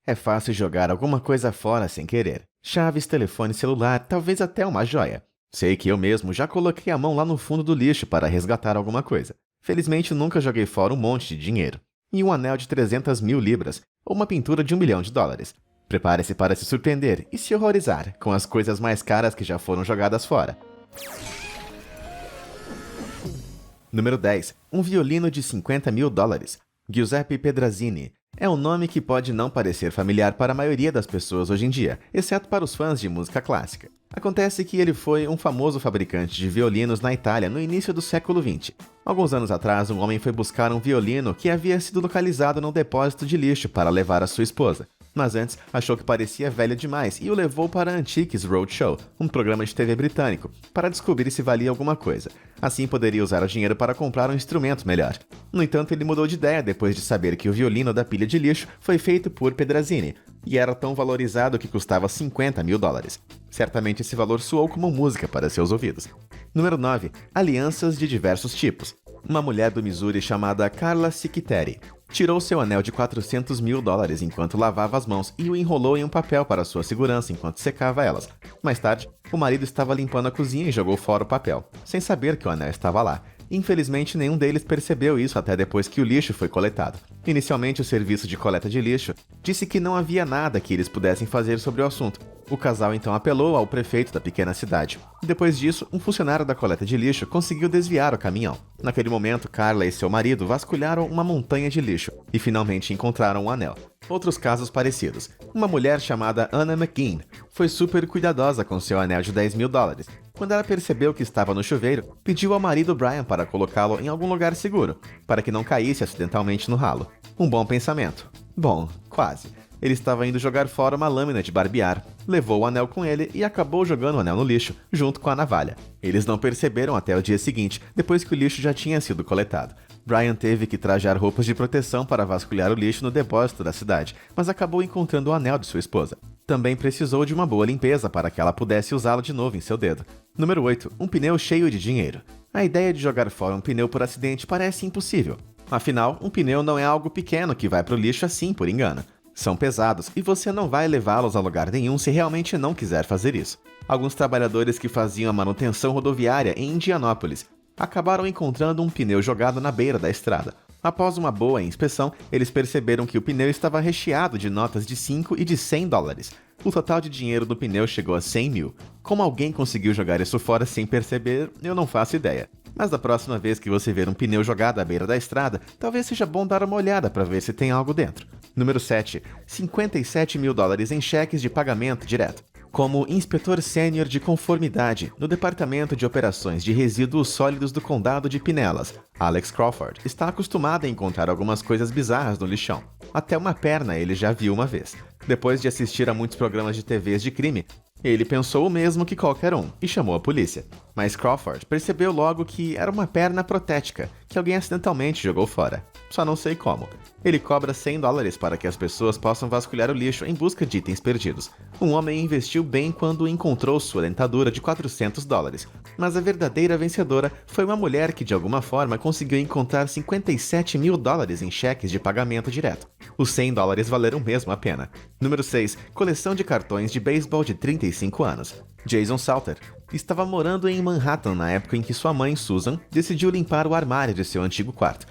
É fácil jogar alguma coisa fora sem querer. Chaves, telefone celular, talvez até uma joia. Sei que eu mesmo já coloquei a mão lá no fundo do lixo para resgatar alguma coisa. Felizmente nunca joguei fora um monte de dinheiro. E um anel de 300 mil libras, ou uma pintura de $1 milhão. Prepare-se para se surpreender e se horrorizar com as coisas mais caras que já foram jogadas fora. Número 10. Um violino de $50 mil. Giuseppe Pedrazzini. É um nome que pode não parecer familiar para a maioria das pessoas hoje em dia, exceto para os fãs de música clássica. Acontece que ele foi um famoso fabricante de violinos na Itália no início do século XX. Alguns anos atrás, um homem foi buscar um violino que havia sido localizado num depósito de lixo para levar a sua esposa. Mas antes, achou que parecia velho demais e o levou para a Antiques Roadshow, um programa de TV britânico, para descobrir se valia alguma coisa. Assim poderia usar o dinheiro para comprar um instrumento melhor. No entanto, ele mudou de ideia depois de saber que o violino da pilha de lixo foi feito por Pedrazzini e era tão valorizado que custava $50 mil. Certamente esse valor soou como música para seus ouvidos. Número 9. Alianças de diversos tipos. Uma mulher do Missouri chamada Carla Sicchiteri tirou seu anel de $400 mil enquanto lavava as mãos e o enrolou em um papel para sua segurança enquanto secava elas. Mais tarde, o marido estava limpando a cozinha e jogou fora o papel, sem saber que o anel estava lá. Infelizmente, nenhum deles percebeu isso até depois que o lixo foi coletado. Inicialmente, o serviço de coleta de lixo disse que não havia nada que eles pudessem fazer sobre o assunto. O casal então apelou ao prefeito da pequena cidade. Depois disso, um funcionário da coleta de lixo conseguiu desviar o caminhão. Naquele momento, Carla e seu marido vasculharam uma montanha de lixo e finalmente encontraram um anel. Outros casos parecidos. Uma mulher chamada Anna McGinn foi super cuidadosa com seu anel de $10 mil. Quando ela percebeu que estava no chuveiro, pediu ao marido Brian para colocá-lo em algum lugar seguro, para que não caísse acidentalmente no ralo. Um bom pensamento. Bom, quase. Ele estava indo jogar fora uma lâmina de barbear, levou o anel com ele e acabou jogando o anel no lixo, junto com a navalha. Eles não perceberam até o dia seguinte, depois que o lixo já tinha sido coletado. Brian teve que trajar roupas de proteção para vasculhar o lixo no depósito da cidade, mas acabou encontrando o anel de sua esposa. Também precisou de uma boa limpeza para que ela pudesse usá-lo de novo em seu dedo. Número 8. Um pneu cheio de dinheiro. A ideia de jogar fora um pneu por acidente parece impossível. Afinal, um pneu não é algo pequeno que vai para o lixo assim por engano. São pesados e você não vai levá-los a lugar nenhum se realmente não quiser fazer isso. Alguns trabalhadores que faziam a manutenção rodoviária em Indianópolis acabaram encontrando um pneu jogado na beira da estrada. Após uma boa inspeção, eles perceberam que o pneu estava recheado de notas de $5 e de $100. O total de dinheiro do pneu chegou a $100 mil. Como alguém conseguiu jogar isso fora sem perceber, eu não faço ideia. Mas da próxima vez que você ver um pneu jogado à beira da estrada, talvez seja bom dar uma olhada para ver se tem algo dentro. Número 7. $57 mil em cheques de pagamento direto. Como inspetor sênior de conformidade no Departamento de Operações de Resíduos Sólidos do Condado de Pinellas, Alex Crawford está acostumado a encontrar algumas coisas bizarras no lixão. Até uma perna ele já viu uma vez. Depois de assistir a muitos programas de TVs de crime, ele pensou o mesmo que qualquer um e chamou a polícia. Mas Crawford percebeu logo que era uma perna protética que alguém acidentalmente jogou fora. Só não sei como. Ele cobra $100 para que as pessoas possam vasculhar o lixo em busca de itens perdidos. Um homem investiu bem quando encontrou sua dentadura de $400. Mas a verdadeira vencedora foi uma mulher que de alguma forma conseguiu encontrar $57 mil em cheques de pagamento direto. Os $100 valeram mesmo a pena. Número 6. Coleção de cartões de beisebol de 35 anos. Jason Salter estava morando em Manhattan na época em que sua mãe, Susan, decidiu limpar o armário de seu antigo quarto.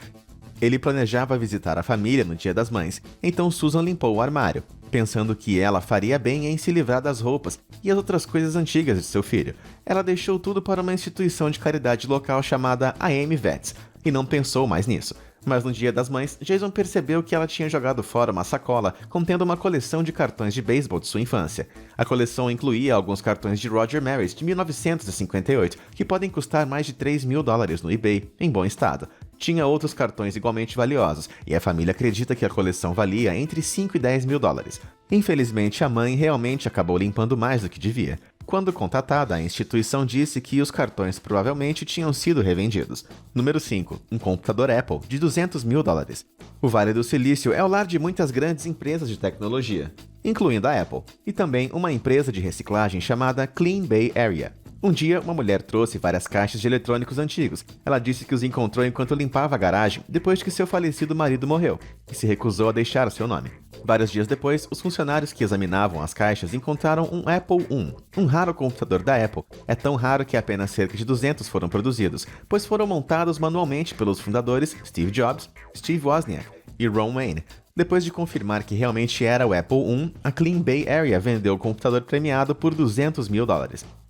Ele planejava visitar a família no Dia das Mães, então Susan limpou o armário, pensando que ela faria bem em se livrar das roupas e as outras coisas antigas de seu filho. Ela deixou tudo para uma instituição de caridade local chamada AM Vets, e não pensou mais nisso. Mas no Dia das Mães, Jason percebeu que ela tinha jogado fora uma sacola contendo uma coleção de cartões de beisebol de sua infância. A coleção incluía alguns cartões de Roger Maris de 1958, que podem custar mais de $3 mil no eBay, em bom estado. Tinha outros cartões igualmente valiosos, e a família acredita que a coleção valia entre $5 e $10 mil. Infelizmente, a mãe realmente acabou limpando mais do que devia. Quando contatada, a instituição disse que os cartões provavelmente tinham sido revendidos. Número 5. Um computador Apple de $200 mil. O Vale do Silício é o lar de muitas grandes empresas de tecnologia, incluindo a Apple, e também uma empresa de reciclagem chamada Clean Bay Area. Um dia, uma mulher trouxe várias caixas de eletrônicos antigos. Ela disse que os encontrou enquanto limpava a garagem depois que seu falecido marido morreu, e se recusou a deixar o seu nome. Vários dias depois, os funcionários que examinavam as caixas encontraram um Apple I, um raro computador da Apple. É tão raro que apenas cerca de 200 foram produzidos, pois foram montados manualmente pelos fundadores Steve Jobs, Steve Wozniak e Ron Wayne. Depois de confirmar que realmente era o Apple I, a Clean Bay Area vendeu o computador premiado por $200 mil.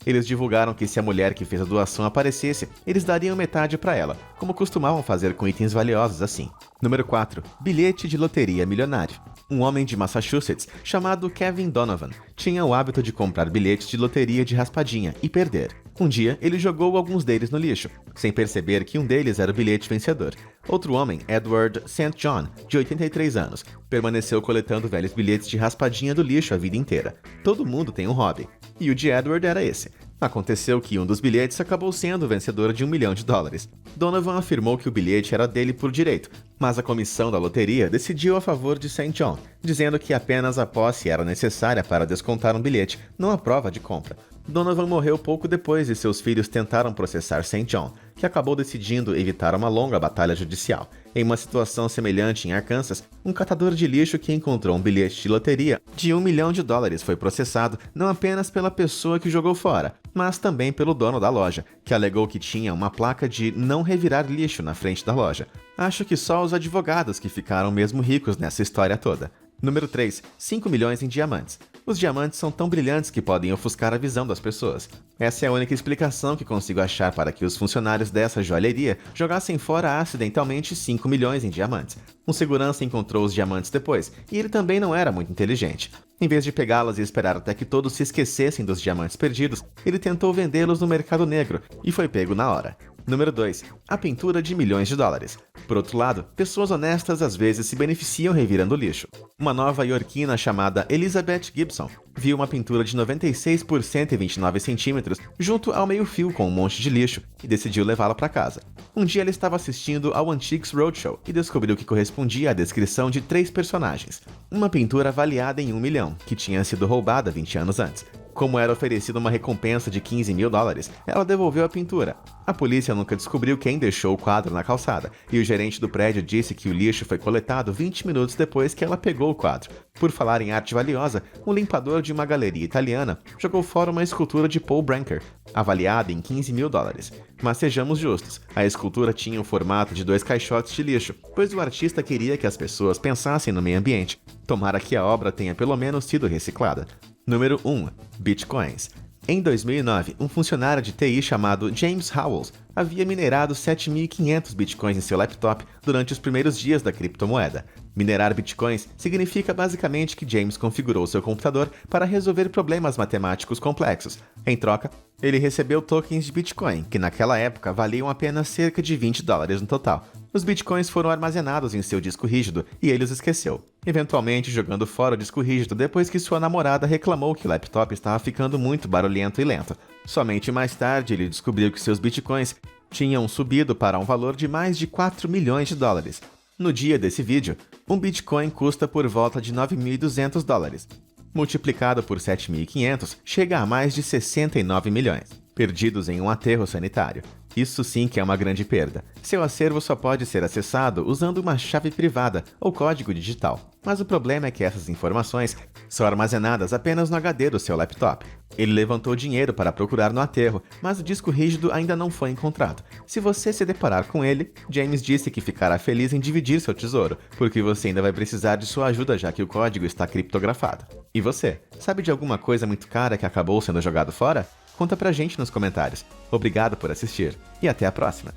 Eles divulgaram que se a mulher que fez a doação aparecesse, eles dariam metade para ela, como costumavam fazer com itens valiosos assim. Número 4. Bilhete de loteria milionário. Um homem de Massachusetts, chamado Kevin Donovan, tinha o hábito de comprar bilhetes de loteria de raspadinha e perder. Um dia, ele jogou alguns deles no lixo, sem perceber que um deles era o bilhete vencedor. Outro homem, Edward St. John, de 83 anos, permaneceu coletando velhos bilhetes de raspadinha do lixo a vida inteira. Todo mundo tem um hobby, e o de Edward era esse. Aconteceu que um dos bilhetes acabou sendo o vencedor de $1 milhão. Donovan afirmou que o bilhete era dele por direito, mas a comissão da loteria decidiu a favor de St. John, dizendo que apenas a posse era necessária para descontar um bilhete, não a prova de compra. Donovan morreu pouco depois e seus filhos tentaram processar St. John, que acabou decidindo evitar uma longa batalha judicial. Em uma situação semelhante em Arkansas, um catador de lixo que encontrou um bilhete de loteria de $1 milhão foi processado não apenas pela pessoa que jogou fora, mas também pelo dono da loja, que alegou que tinha uma placa de não revirar lixo na frente da loja. Acho que só os advogados que ficaram mesmo ricos nessa história toda. Número 3. 5 milhões em diamantes. Os diamantes são tão brilhantes que podem ofuscar a visão das pessoas. Essa é a única explicação que consigo achar para que os funcionários dessa joalheria jogassem fora acidentalmente 5 milhões em diamantes. Um segurança encontrou os diamantes depois, e ele também não era muito inteligente. Em vez de pegá-los e esperar até que todos se esquecessem dos diamantes perdidos, ele tentou vendê-los no mercado negro, e foi pego na hora. Número 2. A pintura de $milhões. Por outro lado, pessoas honestas às vezes se beneficiam revirando lixo. Uma nova-iorquina chamada Elizabeth Gibson viu uma pintura de 96 por 129 centímetros junto ao meio-fio com um monte de lixo e decidiu levá-la para casa. Um dia ela estava assistindo ao Antiques Roadshow e descobriu que correspondia à descrição de 3 personagens. Uma pintura avaliada em $1 milhão, que tinha sido roubada 20 anos antes. Como era oferecida uma recompensa de $15 mil, ela devolveu a pintura. A polícia nunca descobriu quem deixou o quadro na calçada, e o gerente do prédio disse que o lixo foi coletado 20 minutos depois que ela pegou o quadro. Por falar em arte valiosa, um limpador de uma galeria italiana jogou fora uma escultura de Paul Branker, avaliada em $15 mil. Mas sejamos justos, a escultura tinha o formato de 2 caixotes de lixo, pois o artista queria que as pessoas pensassem no meio ambiente. Tomara que a obra tenha pelo menos sido reciclada. Número 1. Bitcoins. Em 2009, um funcionário de TI chamado James Howells havia minerado 7.500 bitcoins em seu laptop durante os primeiros dias da criptomoeda. Minerar bitcoins significa basicamente que James configurou seu computador para resolver problemas matemáticos complexos. Em troca, ele recebeu tokens de Bitcoin, que naquela época valiam apenas cerca de $20 no total. Os bitcoins foram armazenados em seu disco rígido e ele os esqueceu, eventualmente jogando fora o disco rígido depois que sua namorada reclamou que o laptop estava ficando muito barulhento e lento. Somente mais tarde ele descobriu que seus bitcoins tinham subido para um valor de mais de $4 milhões. No dia desse vídeo, um bitcoin custa por volta de $9.200. Multiplicado por 7.500, chega a mais de 69 milhões, perdidos em um aterro sanitário. Isso sim que é uma grande perda. Seu acervo só pode ser acessado usando uma chave privada ou código digital. Mas o problema é que essas informações são armazenadas apenas no HD do seu laptop. Ele levantou dinheiro para procurar no aterro, mas o disco rígido ainda não foi encontrado. Se você se deparar com ele, James disse que ficará feliz em dividir seu tesouro, porque você ainda vai precisar de sua ajuda já que o código está criptografado. E você, sabe de alguma coisa muito cara que acabou sendo jogado fora? Conta pra gente nos comentários. Obrigado por assistir e até a próxima!